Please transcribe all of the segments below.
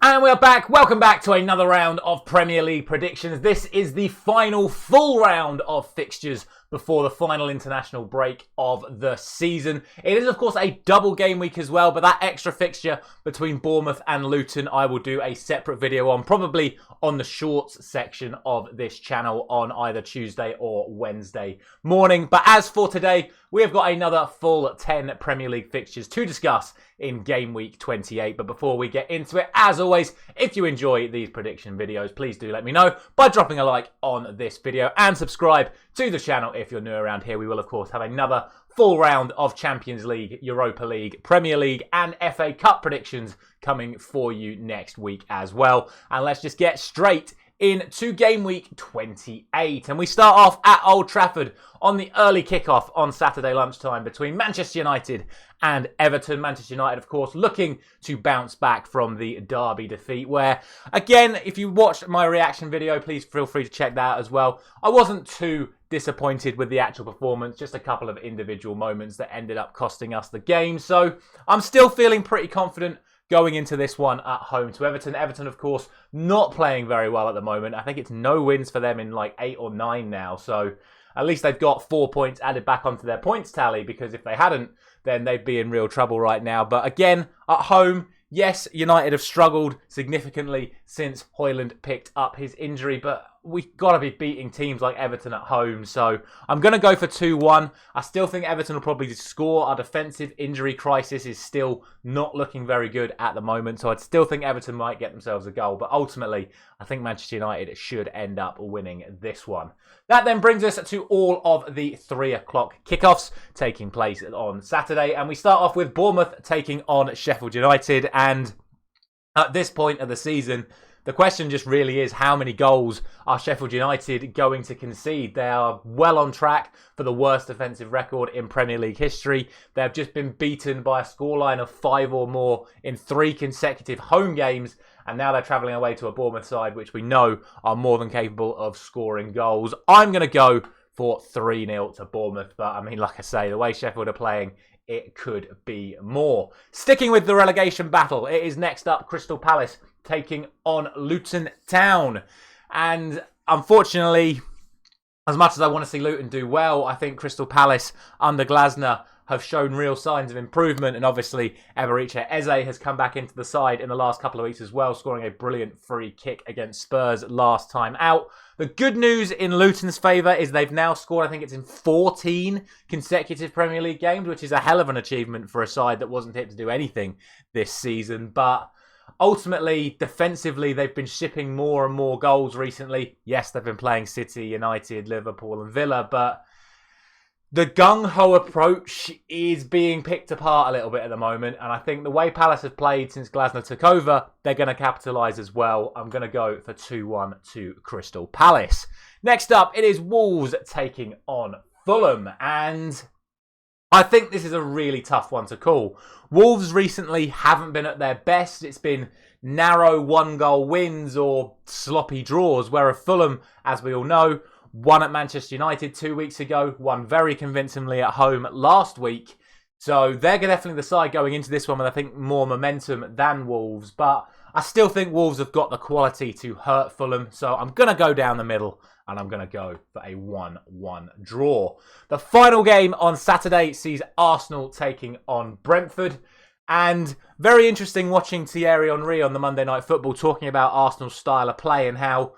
And we are back. Welcome back to another round of Premier League predictions. This is the final full round of fixtures before the final international break of the season. It is, of course, a double game week as well, but that extra fixture between Bournemouth and Luton, I will do a separate video on, probably on the shorts section of this channel on either Tuesday or Wednesday morning. But as for today, we have got another full 10 Premier League fixtures to discuss in game week 28. But before we get into it, as always, if you enjoy these prediction videos, please do let me know by dropping a like on this video and subscribe to the channel if you're new around here. We will, of course, have another full round of Champions League, Europa League, Premier League and FA Cup predictions coming for you next week as well. And let's just get straight into game week 28. And we start off at Old Trafford on the early kickoff on Saturday lunchtime between Manchester United and Everton. Manchester United, of course, looking to bounce back from the Derby defeat, where, again, if you watched my reaction video, please feel free to check that out as well. I wasn't too disappointed with the actual performance, just a couple of individual moments that ended up costing us the game. So I'm still feeling pretty confident going into this one at home to Everton. Everton, of course, not playing very well at the moment. I think it's no wins for them in like 8 or 9 now. So at least they've got 4 points added back onto their points tally, because if they hadn't, then they'd be in real trouble right now. But again, at home, yes, United have struggled significantly since Højlund picked up his injury, but we've got to be beating teams like Everton at home. So I'm going to go for 2-1. I still think Everton will probably score. Our defensive injury crisis is still not looking very good at the moment. So I'd still think Everton might get themselves a goal. But ultimately, I think Manchester United should end up winning this one. That then brings us to all of the 3 o'clock kickoffs taking place on Saturday. And we start off with Bournemouth taking on Sheffield United. And at this point of the season, the question just really is, how many goals are Sheffield United going to concede? They are well on track for the worst defensive record in Premier League history. They have just been beaten by a scoreline of 5 or more in 3 consecutive home games. And now they're travelling away to a Bournemouth side, which we know are more than capable of scoring goals. I'm going to go for 3-0 to Bournemouth. But I mean, like I say, the way Sheffield are playing, it could be more. Sticking with the relegation battle, it is next up Crystal Palace taking on Luton Town. And unfortunately, as much as I want to see Luton do well, I think Crystal Palace under Glasner have shown real signs of improvement. And obviously, Eberechi Eze has come back into the side in the last couple of weeks as well, scoring a brilliant free kick against Spurs last time out. The good news in Luton's favour is they've now scored, I think it's in 14 consecutive Premier League games, which is a hell of an achievement for a side that wasn't hit to do anything this season. But ultimately, defensively, they've been shipping more and more goals recently. Yes, they've been playing City, United, Liverpool and Villa, but the gung-ho approach is being picked apart a little bit at the moment. And I think the way Palace have played since Glasner took over, they're going to capitalise as well. I'm going to go for 2-1 to Crystal Palace. Next up, it is Wolves taking on Fulham. And I think this is a really tough one to call. Wolves recently haven't been at their best. It's been narrow 1-goal wins or sloppy draws, whereas Fulham, as we all know, won at Manchester United 2 weeks ago, won very convincingly at home last week. So they're definitely the side going into this one with, I think, more momentum than Wolves. But I still think Wolves have got the quality to hurt Fulham. So I'm going to go down the middle and I'm going to go for a 1-1 draw. The final game on Saturday sees Arsenal taking on Brentford. And very interesting watching Thierry Henry on the Monday Night Football talking about Arsenal's style of play and how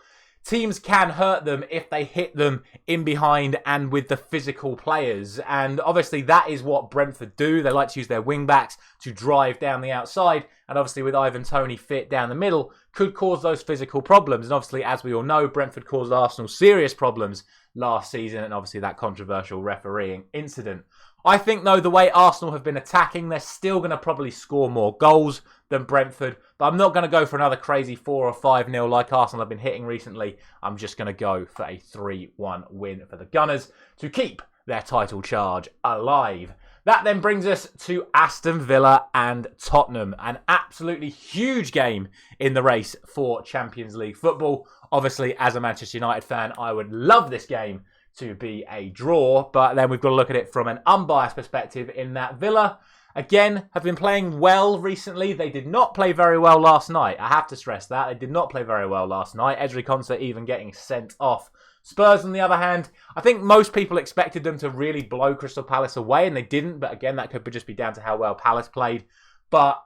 teams can hurt them if they hit them in behind and with the physical players. And obviously that is what Brentford do. They like to use their wing-backs to drive down the outside. And obviously with Ivan Toney fit down the middle, could cause those physical problems. And obviously, as we all know, Brentford caused Arsenal serious problems last season. And obviously that controversial refereeing incident. I think, though, the way Arsenal have been attacking, they're still going to probably score more goals than Brentford. But I'm not going to go for another crazy 4 or 5-0 like Arsenal have been hitting recently. I'm just going to go for a 3-1 win for the Gunners to keep their title charge alive. That then brings us to Aston Villa and Tottenham. An absolutely huge game in the race for Champions League football. Obviously, as a Manchester United fan, I would love this game to be a draw, but then we've got to look at it from an unbiased perspective in that Villa again, have been playing well recently. They did not play very well last night. I have to stress that. They did not play very well last night. Ezri Konsa even getting sent off. Spurs, on the other hand, I think most people expected them to really blow Crystal Palace away, and they didn't. But again, that could just be down to how well Palace played. But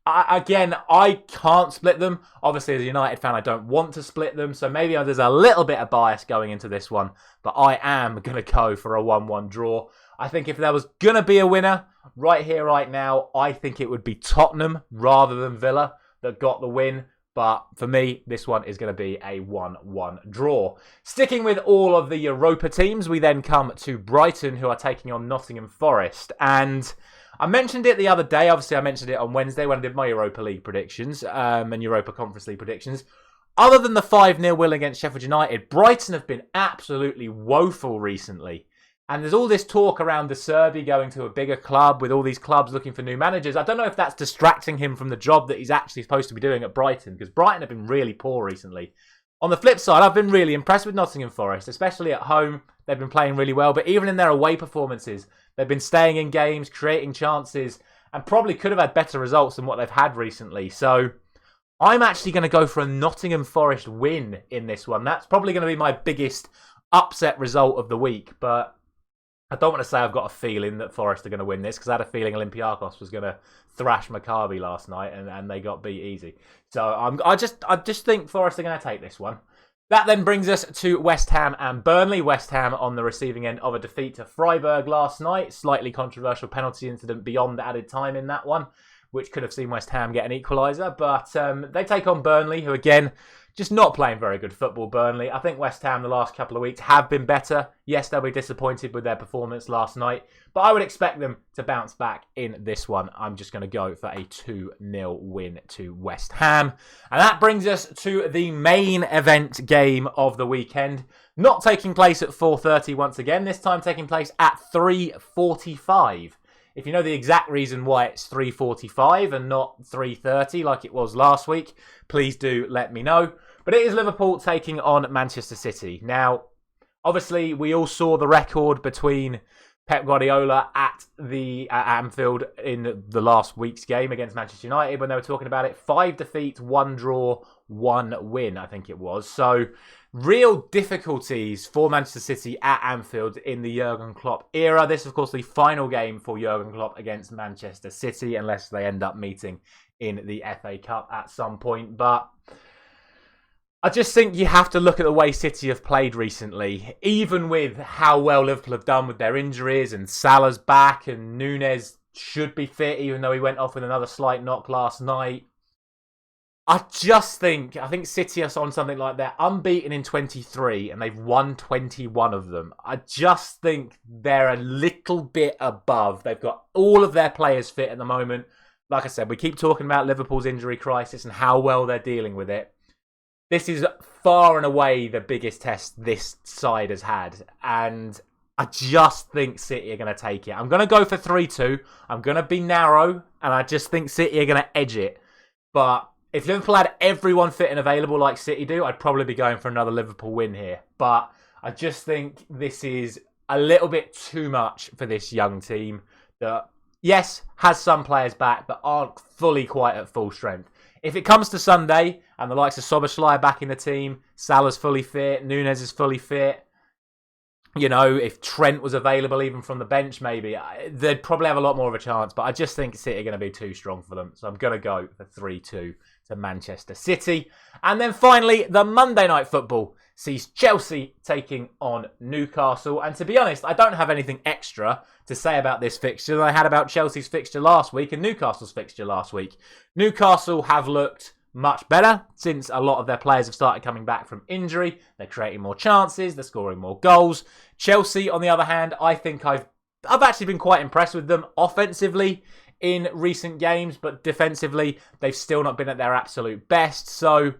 I can't split them. Obviously, as a United fan, I don't want to split them. So maybe there's a little bit of bias going into this one. But I am going to go for a 1-1 draw. I think if there was going to be a winner right here, right now, I think it would be Tottenham rather than Villa that got the win. But for me, this one is going to be a 1-1 draw. Sticking with all of the Europa teams, we then come to Brighton, who are taking on Nottingham Forest. And I mentioned it the other day. Obviously, I mentioned it on Wednesday when I did my Europa League predictions and Europa Conference League predictions. Other than the 5-0 win against Sheffield United, Brighton have been absolutely woeful recently. And there's all this talk around De Zerbi going to a bigger club with all these clubs looking for new managers. I don't know if that's distracting him from the job that he's actually supposed to be doing at Brighton, because Brighton have been really poor recently. On the flip side, I've been really impressed with Nottingham Forest, especially at home. They've been playing really well, but even in their away performances, they've been staying in games, creating chances, and probably could have had better results than what they've had recently. So I'm actually going to go for a Nottingham Forest win in this one. That's probably going to be my biggest upset result of the week, but I don't want to say I've got a feeling that Forest are going to win this, because I had a feeling Olympiacos was going to thrash Maccabi last night and they got beat easy. So I just think Forest are going to take this one. That then brings us to West Ham and Burnley. West Ham on the receiving end of a defeat to Freiburg last night. Slightly controversial penalty incident beyond added time in that one, which could have seen West Ham get an equaliser. But they take on Burnley, who again, just not playing very good football, Burnley. I think West Ham the last couple of weeks have been better. Yes, they'll be disappointed with their performance last night, but I would expect them to bounce back in this one. I'm just going to go for a 2-0 win to West Ham. And that brings us to the main event game of the weekend. Not taking place at 4:30 once again, this time taking place at 3:45. If you know the exact reason why it's 3:45 and not 3:30 like it was last week, please do let me know. But it is Liverpool taking on Manchester City. Now, obviously, we all saw the record between Pep Guardiola at Anfield in the last week's game against Manchester United when they were talking about it. 5 defeats, 1 draw, 1 win, I think it was. So, real difficulties for Manchester City at Anfield in the Jurgen Klopp era. This is, of course, the final game for Jurgen Klopp against Manchester City, unless they end up meeting in the FA Cup at some point. But I just think you have to look at the way City have played recently, even with how well Liverpool have done with their injuries, and Salah's back, and Núñez should be fit, even though he went off with another slight knock last night. I think City are on something like they're unbeaten in 23 and they've won 21 of them. I just think they're a little bit above. They've got all of their players fit at the moment. Like I said, we keep talking about Liverpool's injury crisis and how well they're dealing with it. This is far and away the biggest test this side has had. And I just think City are going to take it. I'm going to go for 3-2. I'm going to be narrow. And I just think City are going to edge it. But if Liverpool had everyone fit and available like City do, I'd probably be going for another Liverpool win here. But I just think this is a little bit too much for this young team that, yes, has some players back, but aren't fully quite at full strength. If it comes to Sunday and the likes of Szoboszlai back in the team, Salah's fully fit, Núñez is fully fit, you know, if Trent was available even from the bench, maybe, they'd probably have a lot more of a chance. But I just think City are going to be too strong for them. So I'm going to go for 3-2 to Manchester City. And then finally, the Monday Night Football sees Chelsea taking on Newcastle. And to be honest, I don't have anything extra to say about this fixture than I had about Chelsea's fixture last week and Newcastle's fixture last week. Newcastle have looked much better since a lot of their players have started coming back from injury. They're creating more chances, they're scoring more goals. Chelsea, on the other hand, I think I've actually been quite impressed with them offensively in recent games, but defensively, they've still not been at their absolute best. So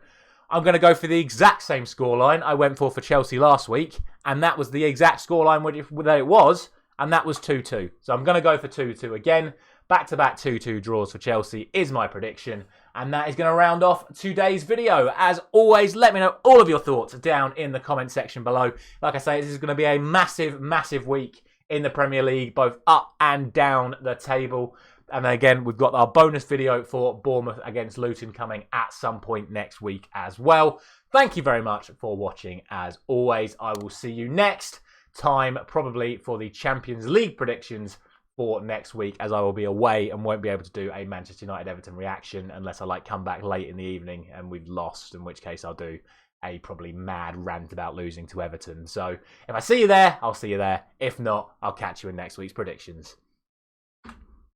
I'm going to go for the exact same scoreline I went for Chelsea last week, and that was the exact scoreline that it was, and that was 2-2. So I'm going to go for 2-2 again. Back-to-back 2-2 draws for Chelsea is my prediction. And that is going to round off today's video. As always, let me know all of your thoughts down in the comment section below. Like I say, this is going to be a massive, massive week in the Premier League, both up and down the table. And then again, we've got our bonus video for Bournemouth against Luton coming at some point next week as well. Thank you very much for watching. As always, I will see you next time, probably for the Champions League predictions for next week, as I will be away and won't be able to do a Manchester United Everton reaction unless I come back late in the evening and we've lost, in which case I'll do a probably mad rant about losing to Everton. So if I see you there, I'll see you there. If not, I'll catch you in next week's predictions.